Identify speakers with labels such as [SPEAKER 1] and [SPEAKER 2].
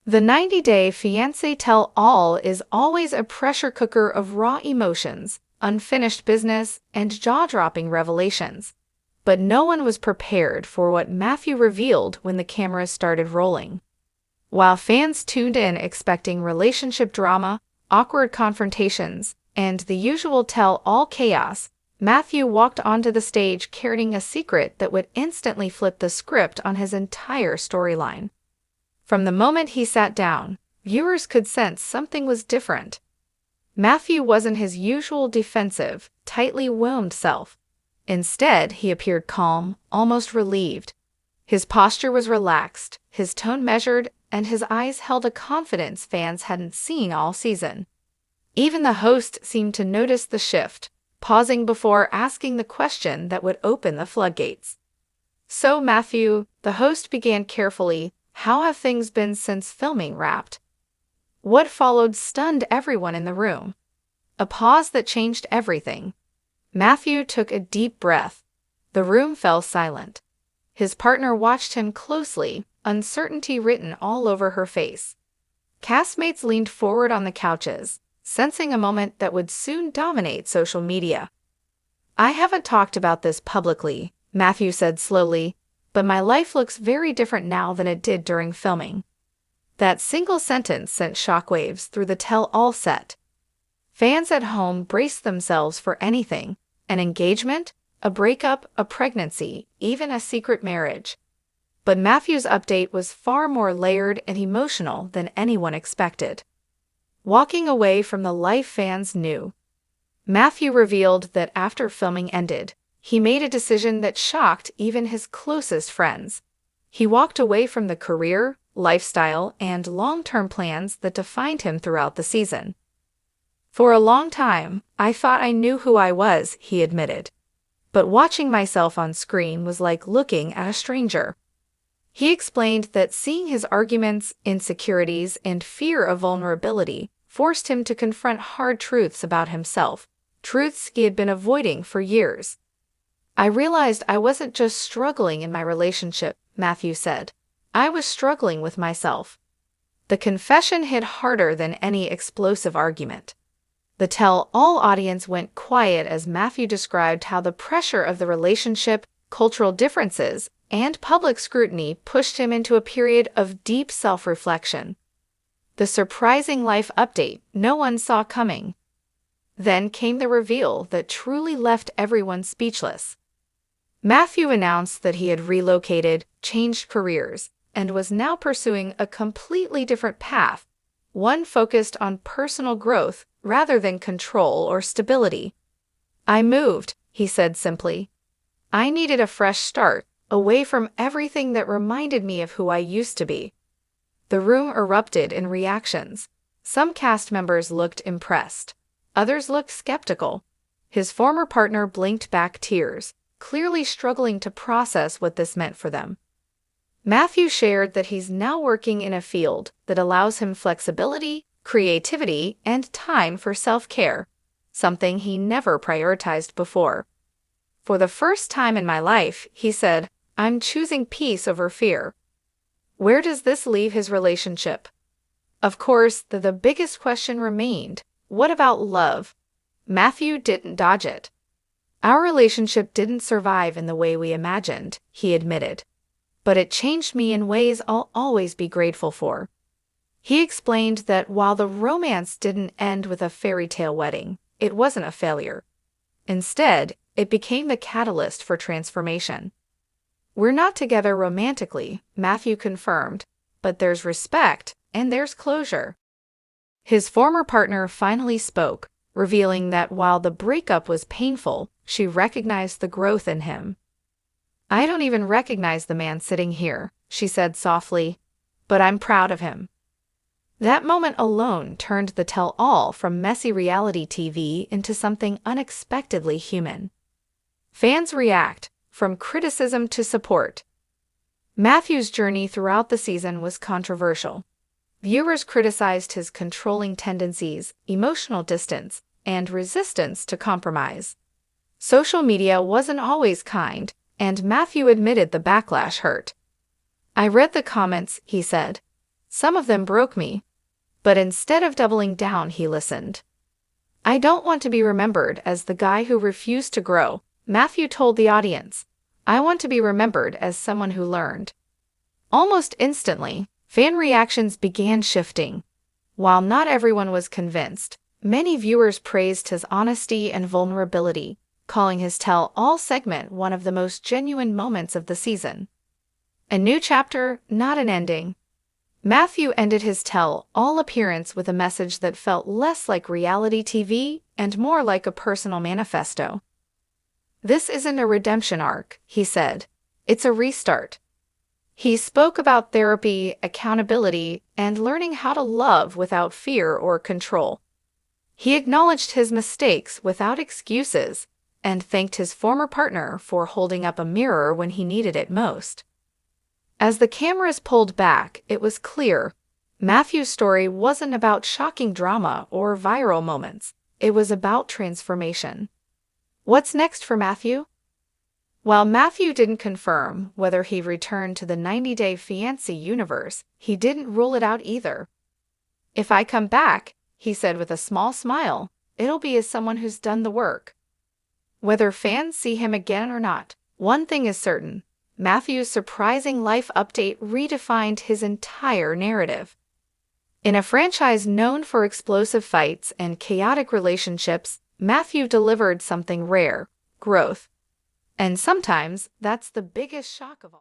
[SPEAKER 1] The 90-day Fiancé Tell All is always a pressure cooker of raw emotions, unfinished business, and jaw-dropping revelations. But no one was prepared for what Matthew revealed when the cameras started rolling. While fans tuned in expecting relationship drama, awkward confrontations, and the usual tell-all chaos, Matthew walked onto the stage carrying a secret that would instantly flip the script on his entire storyline. From the moment he sat down, viewers could sense something was different. Matthew wasn't his usual defensive, tightly wound self. Instead, he appeared calm, almost relieved. His posture was relaxed, his tone measured, and his eyes held a confidence fans hadn't seen all season. Even the host seemed to notice the shift, pausing before asking the question that would open the floodgates. "So, Matthew," the host began carefully, "how have things been since filming wrapped?" What followed stunned everyone in the room. A pause that changed everything. Matthew took a deep breath. The room fell silent. His partner watched him closely, uncertainty written all over her face. Castmates leaned forward on the couches, sensing a moment that would soon dominate social media. "I haven't talked about this publicly," Matthew said slowly, "but my life looks very different now than it did during filming." That single sentence sent shockwaves through the tell-all set. Fans at home braced themselves for anything: an engagement, a breakup, a pregnancy, even a secret marriage. But Matthew's update was far more layered and emotional than anyone expected. Walking away from the life fans knew. Matthew revealed that after filming ended, he made a decision that shocked even his closest friends. He walked away from the career, lifestyle, and long-term plans that defined him throughout the season. "For a long time, I thought I knew who I was," he admitted. "But watching myself on screen was like looking at a stranger." He explained that seeing his arguments, insecurities, and fear of vulnerability forced him to confront hard truths about himself, truths he had been avoiding for years. "I realized I wasn't just struggling in my relationship," Matthew said. "I was struggling with myself." The confession hit harder than any explosive argument. The tell-all audience went quiet as Matthew described how the pressure of the relationship, cultural differences, and public scrutiny pushed him into a period of deep self-reflection. The surprising life update no one saw coming. Then came the reveal that truly left everyone speechless. Matthew announced that he had relocated, changed careers, and was now pursuing a completely different path, one focused on personal growth rather than control or stability. "I moved," he said simply. "I needed a fresh start, away from everything that reminded me of who I used to be." The room erupted in reactions. Some cast members looked impressed. Others looked skeptical. His former partner blinked back tears, clearly struggling to process what this meant for them. Matthew shared that he's now working in a field that allows him flexibility, creativity, and time for self-care, something he never prioritized before. "For the first time in my life," he said, "I'm choosing peace over fear." Where does this leave his relationship? Of course, the biggest question remained: what about love? Matthew didn't dodge it. "Our relationship didn't survive in the way we imagined," he admitted. "But it changed me in ways I'll always be grateful for." He explained that while the romance didn't end with a fairy tale wedding, it wasn't a failure. Instead, it became the catalyst for transformation. "We're not together romantically," Matthew confirmed, "but there's respect and there's closure." His former partner finally spoke, revealing that while the breakup was painful, she recognized the growth in him. "I don't even recognize the man sitting here," she said softly, "but I'm proud of him." That moment alone turned the tell-all from messy reality TV into something unexpectedly human. Fans react, from criticism to support. Matthew's journey throughout the season was controversial. Viewers criticized his controlling tendencies, emotional distance, and resistance to compromise. Social media wasn't always kind, and Matthew admitted the backlash hurt. "I read the comments," he said. Some of them broke me. But instead of doubling down, he listened. I don't want to be remembered as the guy who refused to grow, Matthew told the audience. I want to be remembered as someone who learned. Almost instantly, fan reactions began shifting. While not everyone was convinced, many viewers praised his honesty and vulnerability, calling his Tell All segment one of the most genuine moments of the season. A new chapter, not an ending. Matthew ended his Tell All appearance with a message that felt less like reality TV and more like a personal manifesto. This isn't a redemption arc, he said. It's a restart. He spoke about therapy, accountability, and learning how to love without fear or control. He acknowledged his mistakes without excuses and thanked his former partner for holding up a mirror when he needed it most. As the cameras pulled back, it was clear Matthew's story wasn't about shocking drama or viral moments. It was about transformation. What's next for Matthew? While Matthew didn't confirm whether he returned to the 90-Day Fiancé universe, he didn't rule it out either. If I come back, he said with a small smile, it'll be as someone who's done the work. Whether fans see him again or not, one thing is certain. Matthew's surprising life update redefined his entire narrative. In a franchise known for explosive fights and chaotic relationships, Matthew delivered something rare: growth. And sometimes that's the biggest shock of all.